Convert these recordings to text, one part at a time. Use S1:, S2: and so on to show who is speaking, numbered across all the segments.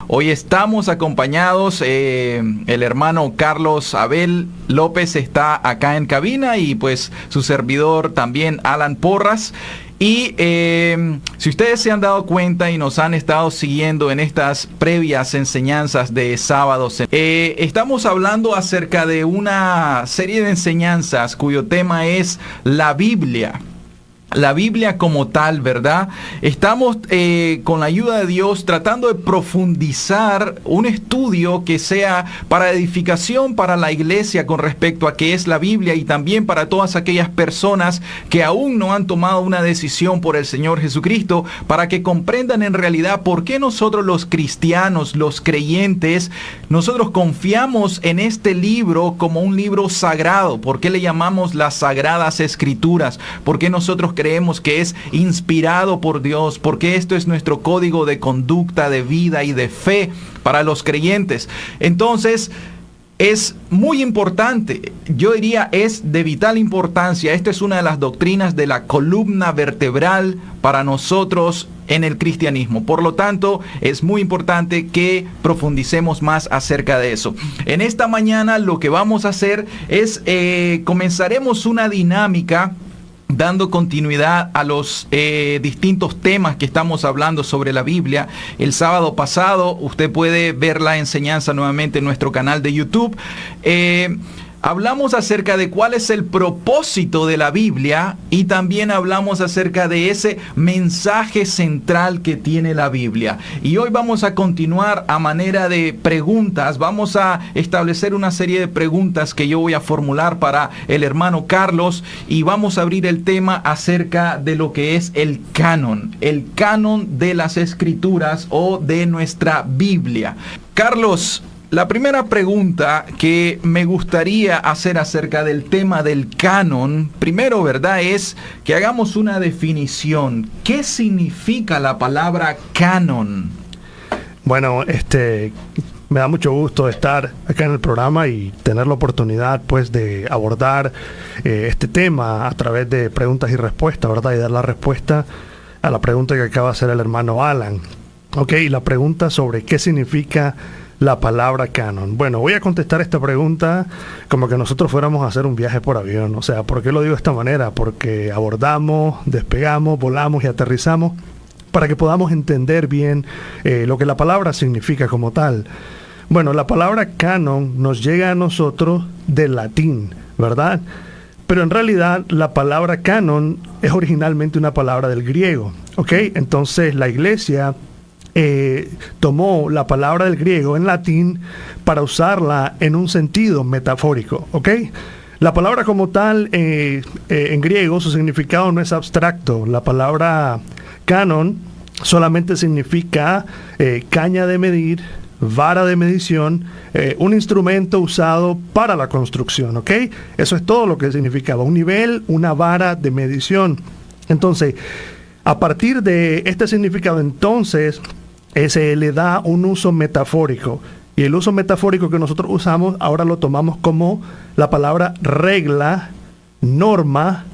S1: Hoy estamos acompañados, el hermano Carlos Abel López está acá en cabina y pues su servidor también, Alan Porras. Y si ustedes se han dado cuenta y nos han estado siguiendo en estas previas enseñanzas de sábados, estamos hablando acerca de una serie de enseñanzas cuyo tema es la Biblia. La Biblia como tal, ¿verdad? Estamos con la ayuda de Dios tratando de profundizar un estudio que sea para edificación para la iglesia con respecto a qué es la Biblia y también para todas aquellas personas que aún no han tomado una decisión por el Señor Jesucristo, para que comprendan en realidad por qué nosotros los cristianos, los creyentes, nosotros confiamos en este libro como un libro sagrado. ¿Por qué le llamamos las Sagradas Escrituras? ¿Por qué nosotros creemos que es inspirado por Dios? Porque esto es nuestro código de conducta, de vida y de fe para los creyentes. Entonces, es muy importante, yo diría es de vital importancia. Esta es una de las doctrinas de la columna vertebral para nosotros en el cristianismo. Por lo tanto, es muy importante que profundicemos más acerca de eso. En esta mañana lo que vamos a hacer es, comenzaremos una dinámica dando continuidad a los distintos temas que estamos hablando sobre la Biblia. El sábado pasado, usted puede ver la enseñanza nuevamente en nuestro canal de YouTube. Hablamos acerca de cuál es el propósito de la Biblia y también hablamos acerca de ese mensaje central que tiene la Biblia. Y hoy vamos a continuar a manera de preguntas. Vamos a establecer una serie de preguntas que yo voy a formular para el hermano Carlos y vamos a abrir el tema acerca de lo que es el canon de las Escrituras o de nuestra Biblia. Carlos, la primera pregunta que me gustaría hacer acerca del tema del canon, primero, ¿verdad?, es que hagamos una definición. ¿Qué significa la palabra canon?
S2: Bueno, me da mucho gusto estar acá en el programa y tener la oportunidad, pues, de abordar este tema a través de preguntas y respuestas, ¿verdad?, y dar la respuesta a la pregunta que acaba de hacer el hermano Alan. Ok, la pregunta sobre qué significa la palabra canon. Bueno, voy a contestar esta pregunta como que nosotros fuéramos a hacer un viaje por avión. O sea, ¿por qué lo digo de esta manera? Porque abordamos, despegamos, volamos y aterrizamos para que podamos entender bien lo que la palabra significa como tal. Bueno, la palabra canon nos llega a nosotros del latín, ¿verdad? Pero en realidad la palabra canon es originalmente una palabra del griego, ¿ok? Entonces la iglesia tomó la palabra del griego en latín para usarla en un sentido metafórico, ¿ok? La palabra como tal, en griego, su significado no es abstracto. La palabra canon solamente significa caña de medir, vara de medición, un instrumento usado para la construcción, ¿ok? Eso es todo lo que significaba, un nivel, una vara de medición. Entonces, a partir de este significado, entonces, se le da un uso metafórico. Y el uso metafórico que nosotros usamos, ahora lo tomamos como la palabra regla, norma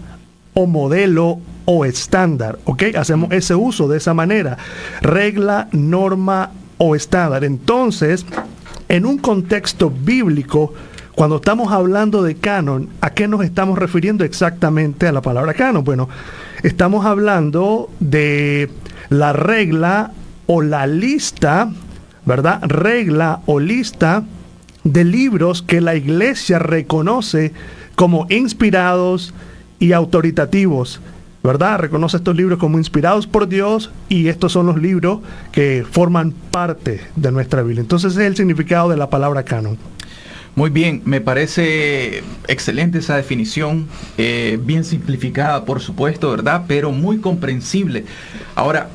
S2: o modelo o estándar. ¿Ok? Hacemos ese uso de esa manera. Regla, norma o estándar. Entonces, en un contexto bíblico, cuando estamos hablando de canon, ¿a qué nos estamos refiriendo exactamente a la palabra canon? Bueno, estamos hablando de la regla o la lista, ¿verdad? Regla o lista de libros que la iglesia reconoce como inspirados y autoritativos, ¿verdad? Reconoce estos libros como inspirados por Dios y estos son los libros que forman parte de nuestra Biblia. Entonces ese es el significado de la palabra canon.
S1: Muy bien, me parece excelente esa definición, bien simplificada, por supuesto, ¿verdad? Pero muy comprensible. Ahora,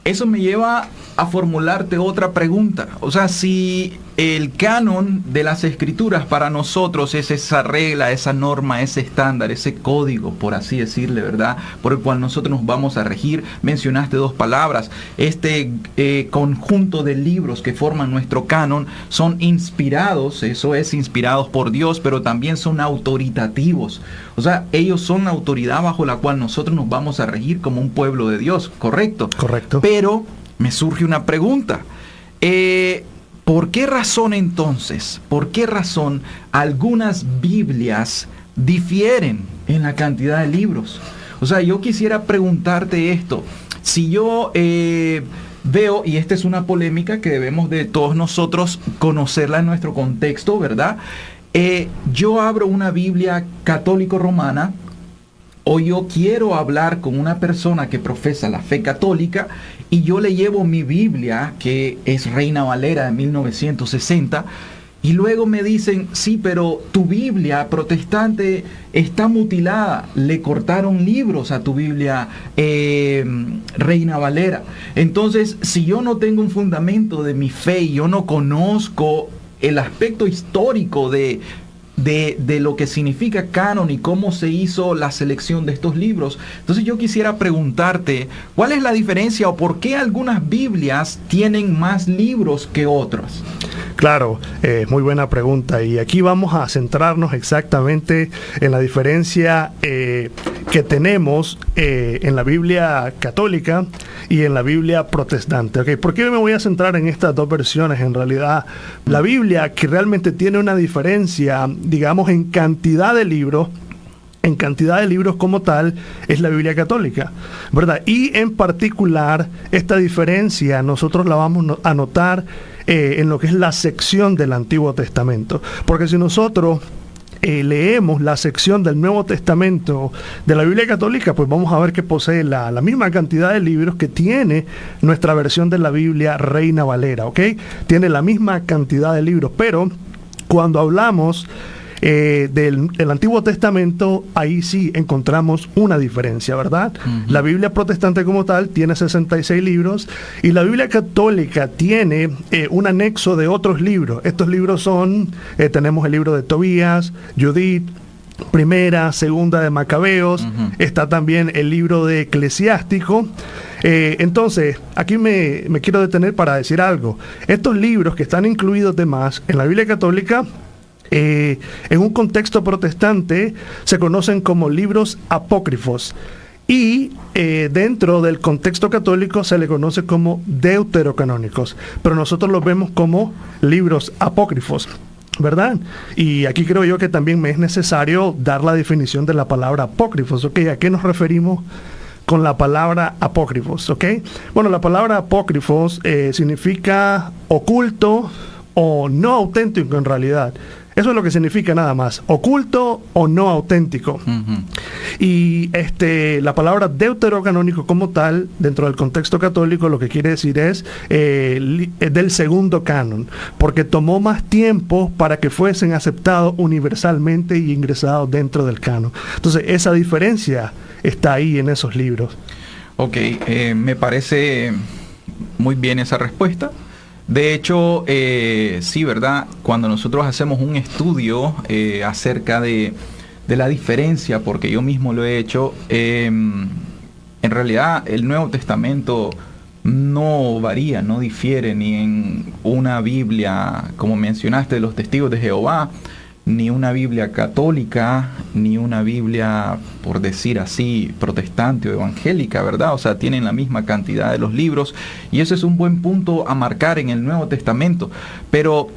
S1: eso me lleva a formularte otra pregunta. O sea, si el canon de las Escrituras para nosotros es esa regla, esa norma, ese estándar, ese código, por así decirle, ¿verdad?, por el cual nosotros nos vamos a regir. Mencionaste dos palabras. Este conjunto de libros que forman nuestro canon son inspirados, eso es, inspirados por Dios, pero también son autoritativos. O sea, ellos son la autoridad bajo la cual nosotros nos vamos a regir como un pueblo de Dios, ¿correcto?
S2: Correcto.
S1: Pero me surge una pregunta. ¿por qué razón entonces? ¿Por qué razón algunas Biblias difieren en la cantidad de libros? O sea, yo quisiera preguntarte esto. Si yo veo, y esta es una polémica que debemos de todos nosotros conocerla en nuestro contexto, ¿verdad? Yo abro una Biblia católico-romana, o yo quiero hablar con una persona que profesa la fe católica y yo le llevo mi Biblia, que es Reina Valera de 1960, y luego me dicen, sí, pero tu Biblia protestante está mutilada, le cortaron libros a tu Biblia Reina Valera. Entonces, si yo no tengo un fundamento de mi fe y yo no conozco el aspecto histórico de lo que significa canon y cómo se hizo la selección de estos libros. Entonces yo quisiera preguntarte, ¿cuál es la diferencia o por qué algunas Biblias tienen más libros que otras?
S2: Claro, muy buena pregunta, y aquí vamos a centrarnos exactamente en la diferencia que tenemos en la Biblia católica y en la Biblia protestante. ¿Okay? ¿Por qué me voy a centrar en estas dos versiones? En realidad, la Biblia, que realmente tiene una diferencia, digamos, en cantidad de libros como tal, es la Biblia católica, ¿verdad? Y en particular, esta diferencia nosotros la vamos a notar en lo que es la sección del Antiguo Testamento. Porque si nosotros leemos la sección del Nuevo Testamento de la Biblia católica, pues vamos a ver que posee la misma cantidad de libros que tiene nuestra versión de la Biblia Reina Valera, ¿ok? Tiene la misma cantidad de libros, pero cuando hablamos del Antiguo Testamento, ahí sí encontramos una diferencia, ¿verdad? Uh-huh. La Biblia protestante como tal tiene 66 libros y la Biblia católica tiene un anexo de otros libros. Estos libros son, tenemos el libro de Tobías, Judith, Primera, Segunda de Macabeos, uh-huh. Está también el libro de Eclesiástico. Entonces, aquí me quiero detener para decir algo. Estos libros que están incluidos de más en la Biblia católica, en un contexto protestante se conocen como libros apócrifos y dentro del contexto católico se le conoce como deuterocanónicos, pero nosotros los vemos como libros apócrifos, ¿verdad? Y aquí creo yo que también me es necesario dar la definición de la palabra apócrifos. ¿Ok? ¿A qué nos referimos con la palabra apócrifos? ¿Ok? Bueno, la palabra apócrifos significa oculto o no auténtico en realidad. Eso es lo que significa nada más, oculto o no auténtico. Uh-huh. Y la palabra deuterocanónico como tal, dentro del contexto católico, lo que quiere decir es del segundo canon, porque tomó más tiempo para que fuesen aceptados universalmente y ingresados dentro del canon. Entonces, esa diferencia está ahí en esos libros.
S1: Ok, me parece muy bien esa respuesta. De hecho, sí, ¿verdad? Cuando nosotros hacemos un estudio acerca de la diferencia, porque yo mismo lo he hecho, en realidad el Nuevo Testamento no varía, no difiere ni en una Biblia, como mencionaste, de los Testigos de Jehová, ni una Biblia católica, ni una Biblia, por decir así, protestante o evangélica, ¿verdad? O sea, tienen la misma cantidad de los libros, y ese es un buen punto a marcar en el Nuevo Testamento. Pero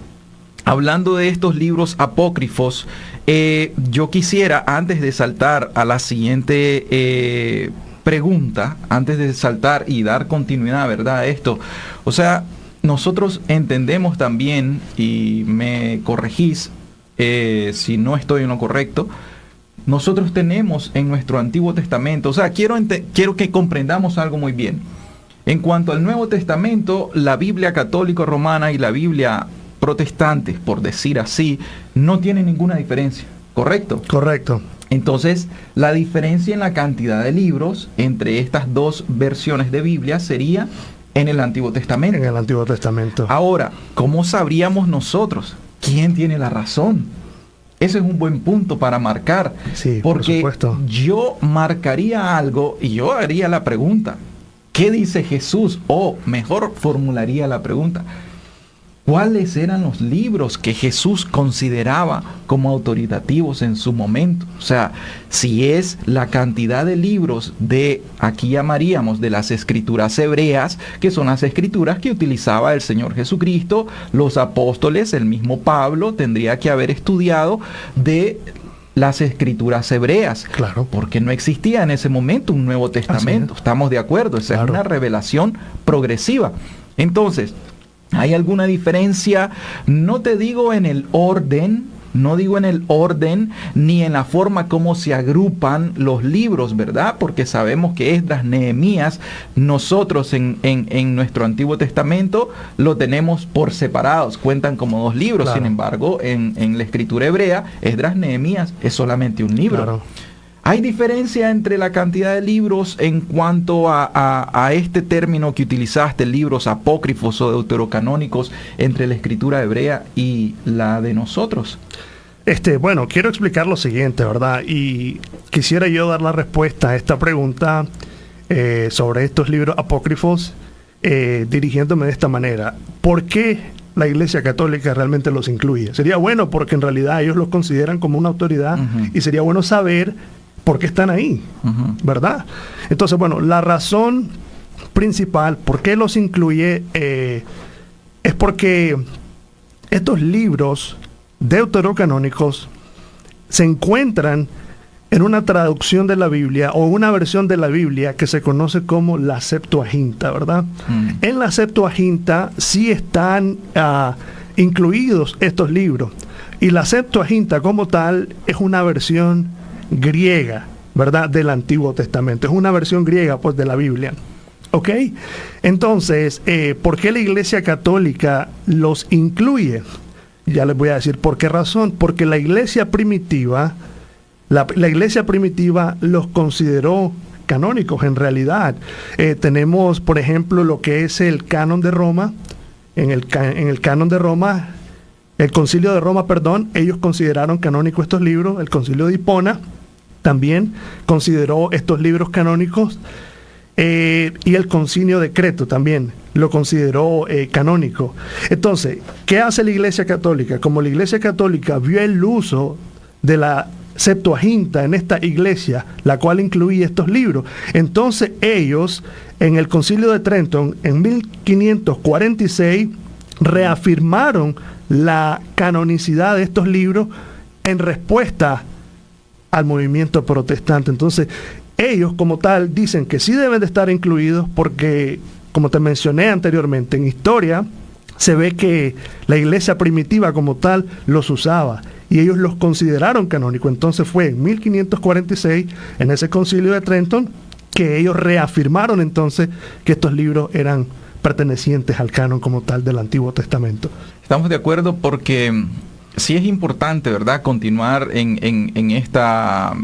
S1: hablando de estos libros apócrifos, yo quisiera, antes de saltar a la siguiente pregunta, antes de saltar y dar continuidad, ¿verdad?, a esto, o sea, nosotros entendemos también, y me corregís si no estoy en lo correcto, nosotros tenemos en nuestro Antiguo Testamento, o sea, quiero que comprendamos algo muy bien. En cuanto al Nuevo Testamento, la Biblia católico romana y la Biblia protestante, por decir así, no tienen ninguna diferencia, ¿correcto?
S2: Correcto.
S1: Entonces, la diferencia en la cantidad de libros entre estas dos versiones de Biblia sería en el Antiguo Testamento.
S2: En el Antiguo Testamento.
S1: Ahora, ¿cómo sabríamos nosotros quién tiene la razón? Ese es un buen punto para marcar.
S2: Sí,
S1: porque
S2: por supuesto.
S1: Yo marcaría algo y yo haría la pregunta, ¿qué dice Jesús? O mejor formularía la pregunta, cuáles eran los libros que Jesús consideraba como autoritativos en su momento. O sea, si es la cantidad de libros aquí llamaríamos de las escrituras hebreas, que son las escrituras que utilizaba el Señor Jesucristo, los apóstoles, el mismo Pablo, tendría que haber estudiado de las escrituras hebreas.
S2: Claro.
S1: Porque no existía en ese momento un Nuevo Testamento. Estamos de acuerdo, esa es una revelación progresiva. Entonces, ¿hay alguna diferencia? No te digo en el orden, ni en la forma como se agrupan los libros, ¿verdad? Porque sabemos que Esdras, Nehemías, nosotros en nuestro Antiguo Testamento lo tenemos por separados, cuentan como 2 libros. Claro. Sin embargo, en la escritura hebrea, Esdras, Nehemías es solamente un libro. Claro. ¿Hay diferencia entre la cantidad de libros en cuanto a este término que utilizaste, libros apócrifos o deuterocanónicos, entre la escritura hebrea y la de nosotros?
S2: Bueno, quiero explicar lo siguiente, ¿verdad? Y quisiera yo dar la respuesta a esta pregunta sobre estos libros apócrifos, dirigiéndome de esta manera. ¿Por qué la Iglesia Católica realmente los incluye? Sería bueno porque en realidad ellos los consideran como una autoridad, y sería bueno saber por qué están ahí, ¿verdad? Entonces, bueno, la razón principal por qué los incluye es porque estos libros deuterocanónicos se encuentran en una traducción de la Biblia o una versión de la Biblia que se conoce como la Septuaginta, ¿verdad? En la Septuaginta sí están incluidos estos libros, y la Septuaginta como tal es una versión griega, ¿verdad?, del Antiguo Testamento. Es una versión griega, pues, de la Biblia. ¿Ok? Entonces, ¿por qué la Iglesia Católica los incluye? Ya les voy a decir por qué razón. Porque la Iglesia primitiva, la Iglesia primitiva los consideró canónicos en realidad. Tenemos, por ejemplo, lo que es el canon de Roma. En el canon de Roma, el concilio de Roma, ellos consideraron canónicos estos libros. El concilio de Hipona también consideró estos libros canónicos, y el concilio de Creto también lo consideró canónico. Entonces, ¿qué hace la Iglesia Católica? Como la Iglesia Católica vio el uso de la Septuaginta en esta iglesia, la cual incluía estos libros, entonces ellos, en el concilio de Trento, en 1546, reafirmaron la canonicidad de estos libros en respuesta al movimiento protestante. Entonces, ellos como tal dicen que sí deben de estar incluidos porque, como te mencioné anteriormente, en historia se ve que la iglesia primitiva como tal los usaba y ellos los consideraron canónicos. Entonces fue en 1546, en ese concilio de Trento, que ellos reafirmaron entonces que estos libros eran pertenecientes al canon como tal del Antiguo Testamento.
S1: Estamos de acuerdo porque sí es importante, ¿verdad?, continuar en esta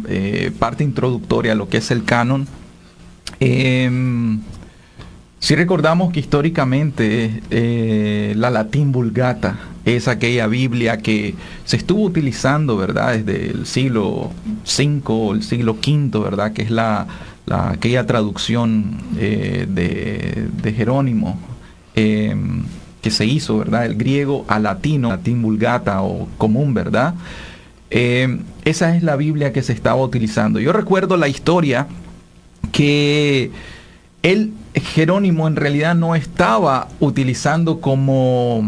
S1: parte introductoria a lo que es el canon. Si recordamos que históricamente la Latín Vulgata es aquella Biblia que se estuvo utilizando, ¿verdad?, desde el siglo V o el siglo V, ¿verdad?, que es aquella traducción de Jerónimo, que se hizo, ¿verdad?, el griego al latino, Latín Vulgata o común, ¿verdad? Esa es la Biblia que se estaba utilizando. Yo recuerdo la historia que Jerónimo en realidad no estaba utilizando como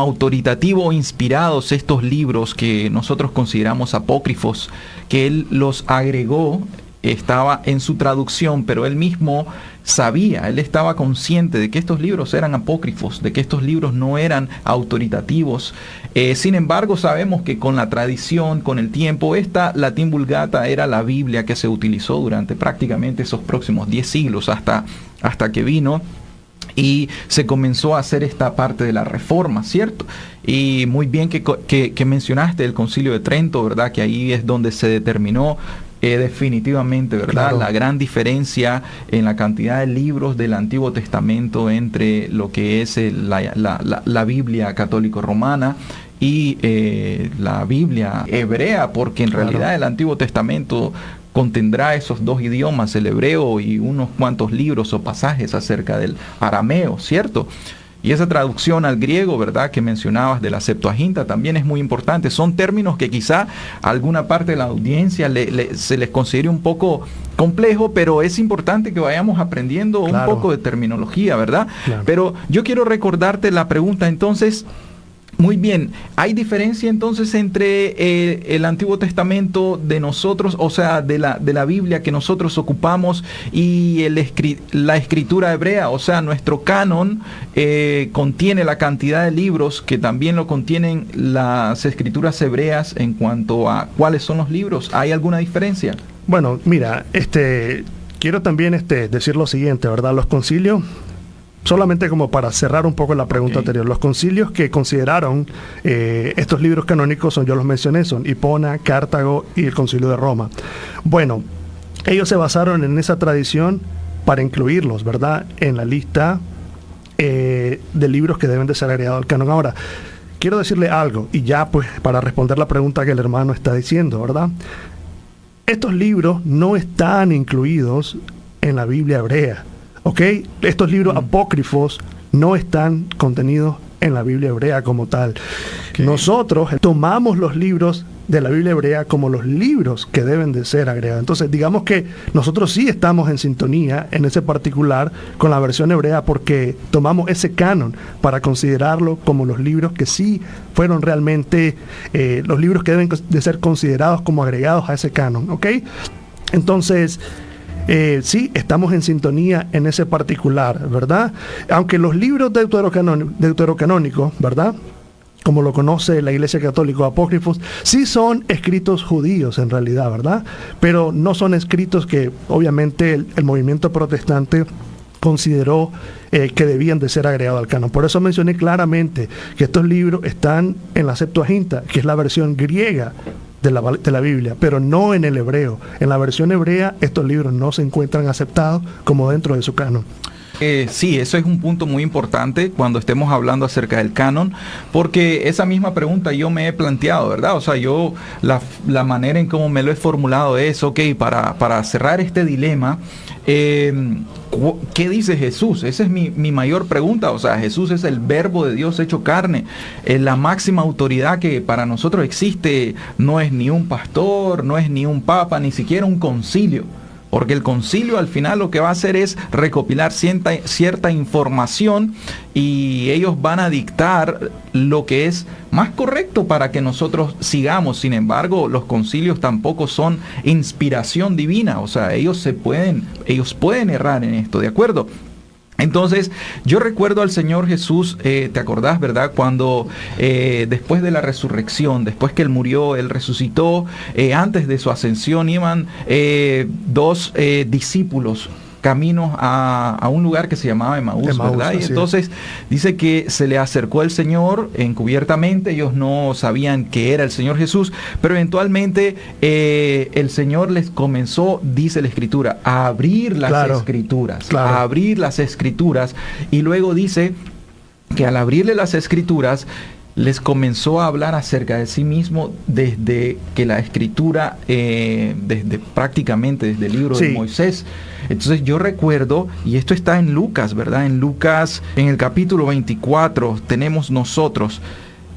S1: autoritativo o inspirados estos libros que nosotros consideramos apócrifos, que él los agregó, estaba en su traducción, pero él mismo sabía, él estaba consciente de que estos libros eran apócrifos, de que estos libros no eran autoritativos. Sin embargo, sabemos que con la tradición, con el tiempo, esta Latín Vulgata era la Biblia que se utilizó durante prácticamente esos próximos 10 siglos hasta que vino y se comenzó a hacer esta parte de la Reforma, ¿cierto? Y muy bien que mencionaste el Concilio de Trento, ¿verdad?, que ahí es donde se determinó definitivamente, ¿verdad?, claro, la gran diferencia en la cantidad de libros del Antiguo Testamento entre lo que es la Biblia católico-romana y la Biblia hebrea, porque en realidad el Antiguo Testamento contendrá esos dos idiomas, el hebreo y unos cuantos libros o pasajes acerca del arameo, ¿cierto? Y esa traducción al griego, ¿verdad?, que mencionabas de la Septuaginta también es muy importante. Son términos que quizá a alguna parte de la audiencia se les considere un poco complejo, pero es importante que vayamos aprendiendo un poco de terminología, ¿verdad? Claro. Pero yo quiero recordarte la pregunta entonces. Muy bien, ¿hay diferencia entonces entre el Antiguo Testamento de nosotros, o sea, de la Biblia que nosotros ocupamos y la escritura hebrea? O sea, nuestro canon contiene la cantidad de libros que también lo contienen las escrituras hebreas en cuanto a cuáles son los libros. ¿Hay alguna diferencia?
S2: Bueno, mira, quiero también decir lo siguiente, ¿verdad? Los concilios, solamente como para cerrar un poco la pregunta anterior, los concilios que consideraron estos libros canónicos yo los mencioné, son Hipona, Cartago y el Concilio de Roma. Bueno, ellos se basaron en esa tradición para incluirlos, ¿verdad?, en la lista de libros que deben de ser agregados al canon. Ahora, quiero decirle algo, y ya pues para responder la pregunta que el hermano está diciendo, ¿verdad? Estos libros no están incluidos en la Biblia hebrea. ¿Ok? Estos libros apócrifos no están contenidos en la Biblia hebrea como tal. Okay. Nosotros tomamos los libros de la Biblia hebrea como los libros que deben de ser agregados. Entonces, digamos que nosotros sí estamos en sintonía en ese particular con la versión hebrea porque tomamos ese canon para considerarlo como los libros que sí fueron realmente los libros que deben de ser considerados como agregados a ese canon. ¿Ok? Entonces, sí, estamos en sintonía en ese particular, ¿verdad? Aunque los libros deuterocanónicos, ¿verdad?, como lo conoce la Iglesia Católica, apócrifos, sí son escritos judíos en realidad, ¿verdad? Pero no son escritos que obviamente el movimiento protestante consideró que debían de ser agregados al canon. Por eso mencioné claramente que estos libros están en la Septuaginta, que es la versión griega de la Biblia, pero no en el hebreo. En la versión hebrea estos libros no se encuentran aceptados como dentro de su canon.
S1: Sí, eso es un punto muy importante cuando estemos hablando acerca del canon, porque esa misma pregunta yo me he planteado, ¿verdad? O sea, yo la manera en cómo me lo he formulado es, ok, para cerrar este dilema, ¿qué dice Jesús? Esa es mi mayor pregunta. O sea, Jesús es el verbo de Dios hecho carne. La máxima autoridad que para nosotros existe no es ni un pastor, no es ni un papa, ni siquiera un concilio. Porque el concilio al final lo que va a hacer es recopilar cierta información y ellos van a dictar lo que es más correcto para que nosotros sigamos. Sin embargo, los concilios tampoco son inspiración divina. O sea, ellos pueden errar en esto, ¿de acuerdo? Entonces, yo recuerdo al Señor Jesús, ¿te acordás, verdad? Cuando después de la resurrección, después que Él murió, Él resucitó, antes de su ascensión iban dos discípulos caminos a un lugar que se llamaba Emaús, ¿verdad? Y entonces dice que se le acercó el Señor encubiertamente, ellos no sabían que era el Señor Jesús, pero eventualmente el Señor les comenzó, dice la Escritura, a abrir las Escrituras, a abrir las Escrituras, y luego dice que al abrirle las Escrituras, les comenzó a hablar acerca de sí mismo desde que la Escritura, prácticamente desde el libro de Moisés. Entonces yo recuerdo, y esto está en Lucas, ¿verdad? En Lucas, en el capítulo 24, tenemos nosotros,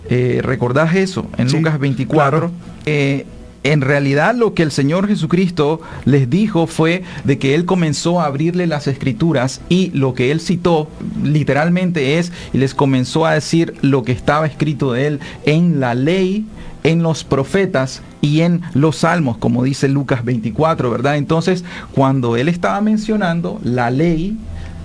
S1: ¿recordás eso? En Lucas 24, en realidad lo que el Señor Jesucristo les dijo fue de que Él comenzó a abrirle las Escrituras, y lo que Él citó literalmente y les comenzó a decir lo que estaba escrito de Él en la ley, en los profetas y en los salmos, como dice Lucas 24, ¿verdad? Entonces, cuando Él estaba mencionando la ley,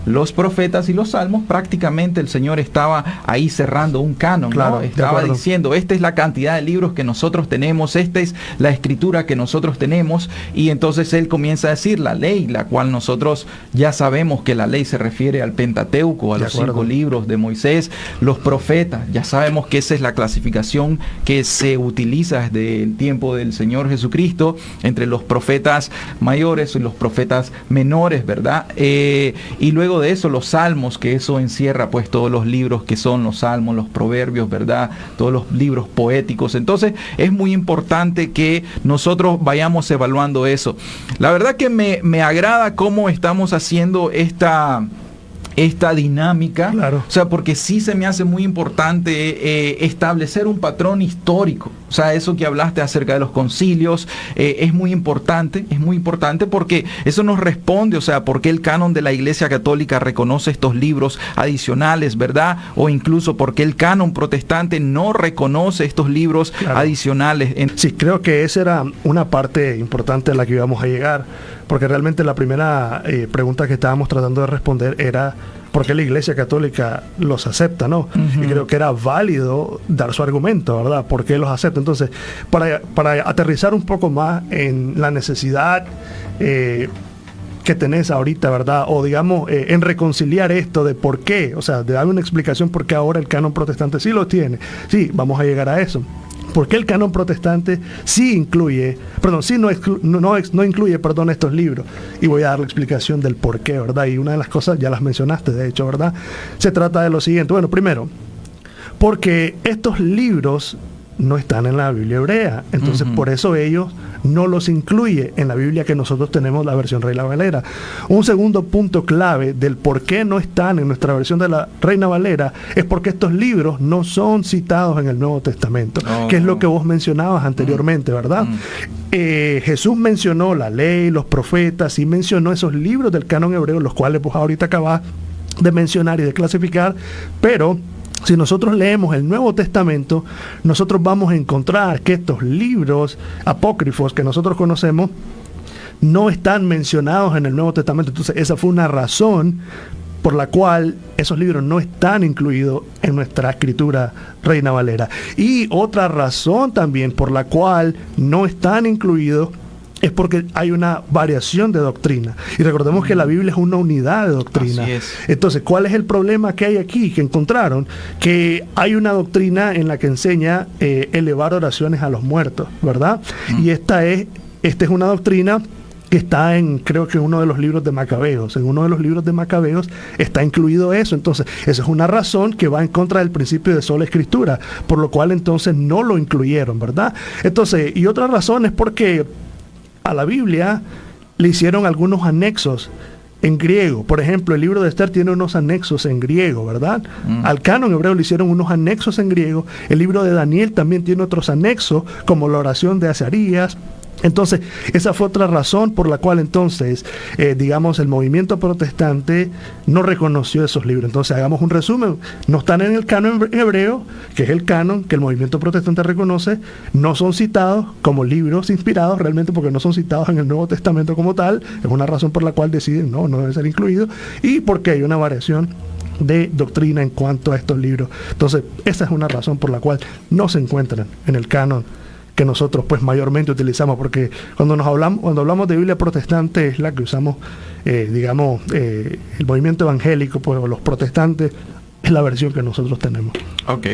S1: los profetas y los salmos, prácticamente el Señor estaba ahí cerrando un canon, ¿no? Estaba diciendo, esta es la cantidad de libros que nosotros tenemos, esta es la escritura que nosotros tenemos, y entonces Él comienza a decir la ley, la cual nosotros ya sabemos que la ley se refiere al Pentateuco, a los 5 libros de Moisés. Los profetas, ya sabemos que esa es la clasificación que se utiliza desde el tiempo del Señor Jesucristo, entre los profetas mayores y los profetas menores, ¿verdad? Y luego de eso, los salmos, que eso encierra pues todos los libros que son los salmos, los proverbios, ¿verdad? Todos los libros poéticos. Entonces es muy importante que nosotros vayamos evaluando eso. La verdad que me agrada cómo estamos haciendo esta esta dinámica,
S2: claro.
S1: O sea, porque sí se me hace muy importante establecer un patrón histórico. O sea, eso que hablaste acerca de los concilios es muy importante porque eso nos responde, o sea, por qué el canon de la Iglesia Católica reconoce estos libros adicionales, ¿verdad? O incluso por qué el canon protestante no reconoce estos libros adicionales.
S2: Sí, creo que esa era una parte importante a la que íbamos a llegar, porque realmente la primera pregunta que estábamos tratando de responder era ¿por qué la Iglesia Católica los acepta, no? Uh-huh. Y creo que era válido dar su argumento, ¿verdad? ¿Por qué los acepta? Entonces, para aterrizar un poco más en la necesidad que tenés ahorita, ¿verdad? O digamos, en reconciliar esto de por qué, o sea, de darme una explicación por qué ahora el canon protestante sí lo tiene. Sí, vamos a llegar a eso. ¿Por qué el canon protestante sí incluye, no incluye estos libros? Y voy a dar la explicación del por qué, ¿verdad? Y una de las cosas ya las mencionaste, de hecho, ¿verdad? Se trata de lo siguiente. Bueno, primero, porque estos libros no están en la Biblia hebrea. Entonces, por eso ellos no los incluye en la Biblia que nosotros tenemos, la versión Reina Valera. Un segundo punto clave del por qué no están en nuestra versión de la Reina Valera es porque estos libros no son citados en el Nuevo Testamento, que es lo que vos mencionabas anteriormente, ¿verdad? Jesús mencionó la ley, los profetas, y mencionó esos libros del canon hebreo, los cuales vos ahorita acabás de mencionar y de clasificar, pero si nosotros leemos el Nuevo Testamento, nosotros vamos a encontrar que estos libros apócrifos que nosotros conocemos no están mencionados en el Nuevo Testamento. Entonces, esa fue una razón por la cual esos libros no están incluidos en nuestra escritura Reina Valera. Y otra razón también por la cual no están incluidos es porque hay una variación de doctrina. Y recordemos que la Biblia es una unidad de doctrina.
S1: Así es.
S2: Entonces, ¿cuál es el problema que hay aquí? Que encontraron que hay una doctrina en la que enseña elevar oraciones a los muertos, ¿verdad? Y esta es una doctrina que está creo que uno de los libros de Macabeos. En uno de los libros de Macabeos está incluido eso. Entonces, esa es una razón que va en contra del principio de sola escritura, por lo cual entonces no lo incluyeron, ¿verdad? Entonces, y otra razón es porque a la Biblia le hicieron algunos anexos en griego. Por ejemplo, el libro de Esther tiene unos anexos en griego, ¿verdad? Al canon hebreo le hicieron unos anexos en griego. El libro de Daniel también tiene otros anexos, como la oración de Azarías. Entonces, esa fue otra razón por la cual entonces, digamos, el movimiento protestante no reconoció esos libros. Entonces, hagamos un resumen. No están en el canon hebreo, que es el canon que el movimiento protestante reconoce. No son citados como libros inspirados, realmente porque no son citados en el Nuevo Testamento como tal. Es una razón por la cual deciden no deben ser incluidos. Y porque hay una variación de doctrina en cuanto a estos libros. Entonces, esa es una razón por la cual no se encuentran en el canon que nosotros pues mayormente utilizamos, porque cuando hablamos de Biblia protestante es la que usamos, digamos, el movimiento evangélico, pues, o los protestantes, es la versión que nosotros tenemos.
S1: Ok,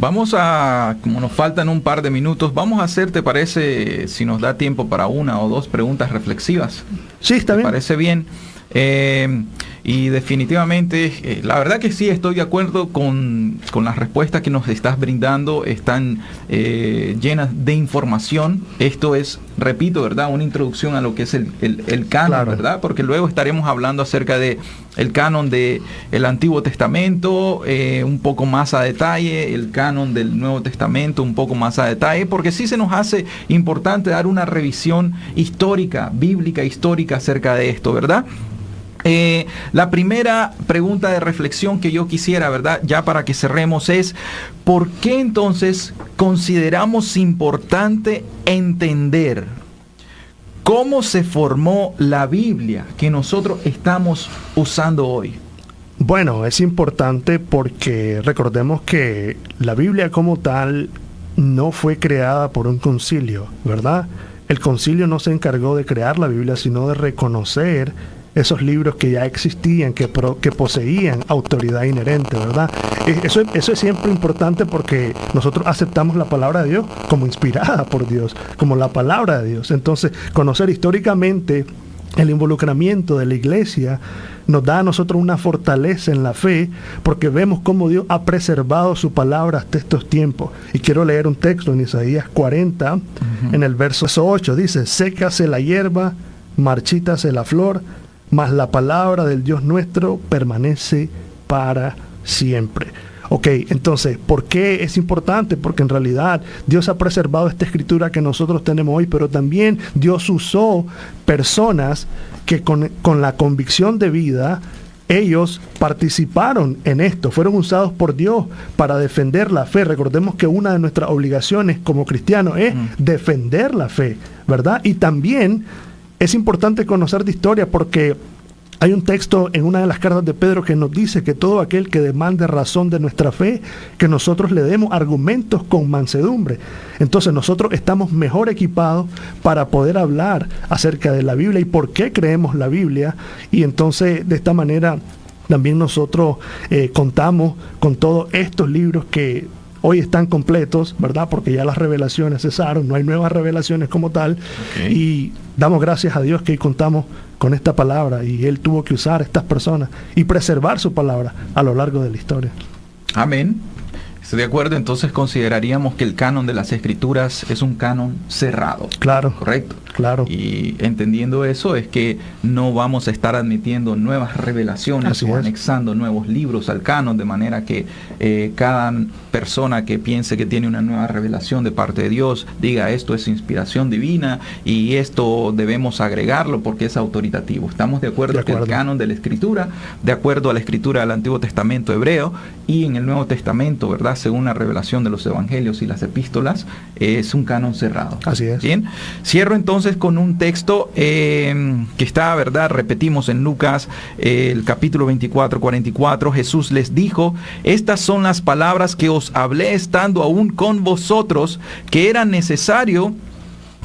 S1: vamos a, como nos faltan un par de minutos, vamos a hacer, ¿te parece, si nos da tiempo para una o dos preguntas reflexivas?
S2: Sí, está bien.
S1: ¿Te parece bien? Y definitivamente, la verdad que sí, estoy de acuerdo con las respuestas que nos estás brindando. Están llenas de información. Esto es, repito, ¿verdad?, una introducción a lo que es el canon, claro, ¿verdad? Porque luego estaremos hablando acerca de el canon del Antiguo Testamento, un poco más a detalle, el canon del Nuevo Testamento, un poco más a detalle, porque sí se nos hace importante dar una revisión histórica, bíblica, histórica acerca de esto, ¿verdad? La primera pregunta de reflexión que yo quisiera, ¿verdad?, ya para que cerremos, es ¿por qué entonces consideramos importante entender cómo se formó la Biblia que nosotros estamos usando hoy?
S2: Bueno, es importante porque recordemos que la Biblia como tal no fue creada por un concilio, ¿verdad? El concilio no se encargó de crear la Biblia, sino de reconocer esos libros que ya existían, que poseían autoridad inherente, ¿verdad? Eso es siempre importante porque nosotros aceptamos la palabra de Dios como inspirada por Dios, como la palabra de Dios. Entonces, conocer históricamente el involucramiento de la iglesia nos da a nosotros una fortaleza en la fe, porque vemos cómo Dios ha preservado su palabra hasta estos tiempos. Y quiero leer un texto en Isaías 40, en el verso 8, dice: sécase la hierba, marchítase la flor, mas la palabra del Dios nuestro permanece para siempre. Ok, entonces, ¿por qué es importante? Porque en realidad Dios ha preservado esta escritura que nosotros tenemos hoy, pero también Dios usó personas que con la convicción de vida, ellos participaron en esto, fueron usados por Dios para defender la fe. Recordemos que una de nuestras obligaciones como cristianos es defender la fe, ¿verdad? Y también es importante conocer de historia porque hay un texto en una de las cartas de Pedro que nos dice que todo aquel que demande razón de nuestra fe, que nosotros le demos argumentos con mansedumbre. Entonces nosotros estamos mejor equipados para poder hablar acerca de la Biblia y por qué creemos la Biblia. Y entonces de esta manera también nosotros contamos con todos estos libros que hoy están completos, ¿verdad? Porque ya las revelaciones cesaron, no hay nuevas revelaciones como tal. Okay. Y damos gracias a Dios que hoy contamos con esta palabra y Él tuvo que usar a estas personas y preservar su palabra a lo largo de la historia.
S1: Amén. Estoy de acuerdo, entonces consideraríamos que el canon de las Escrituras es un canon cerrado.
S2: Claro.
S1: ¿Correcto?
S2: Claro.
S1: Y entendiendo eso es que no vamos a estar admitiendo nuevas revelaciones o anexando nuevos libros al canon, de manera que cada persona que piense que tiene una nueva revelación de parte de Dios diga esto es inspiración divina y esto debemos agregarlo porque es autoritativo. Estamos de acuerdo que el canon de la Escritura, de acuerdo a la Escritura del Antiguo Testamento hebreo y en el Nuevo Testamento, ¿verdad? Según la revelación de los evangelios y las epístolas, es un canon cerrado.
S2: Así es.
S1: Bien. Cierro entonces con un texto que está, ¿verdad? Repetimos en Lucas, el capítulo 24, 44. Jesús les dijo: estas son las palabras que os hablé estando aún con vosotros, que era necesario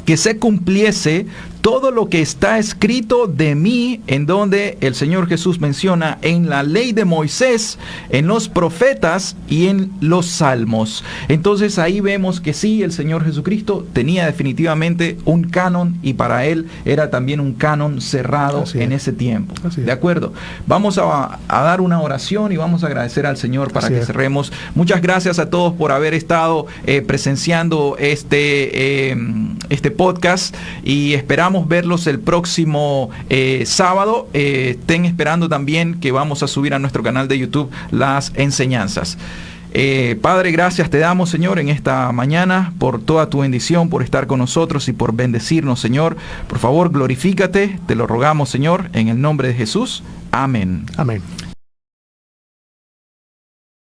S1: que se cumpliese todo lo que está escrito de mí, en donde el Señor Jesús menciona en la ley de Moisés, en los profetas y en los salmos. Entonces ahí vemos que sí, el Señor Jesucristo tenía definitivamente un canon y para Él era también un canon cerrado en ese tiempo. ¿De acuerdo? Vamos a dar una oración y vamos a agradecer al Señor para que cerremos. Muchas gracias a todos por haber estado presenciando este podcast y esperamos verlos el próximo sábado. Estén esperando también que vamos a subir a nuestro canal de YouTube las enseñanzas. Padre, gracias te damos, Señor, en esta mañana por toda tu bendición, por estar con nosotros y por bendecirnos, Señor. Por favor, glorifícate, te lo rogamos, Señor, en el nombre de Jesús. Amén.
S2: Amén.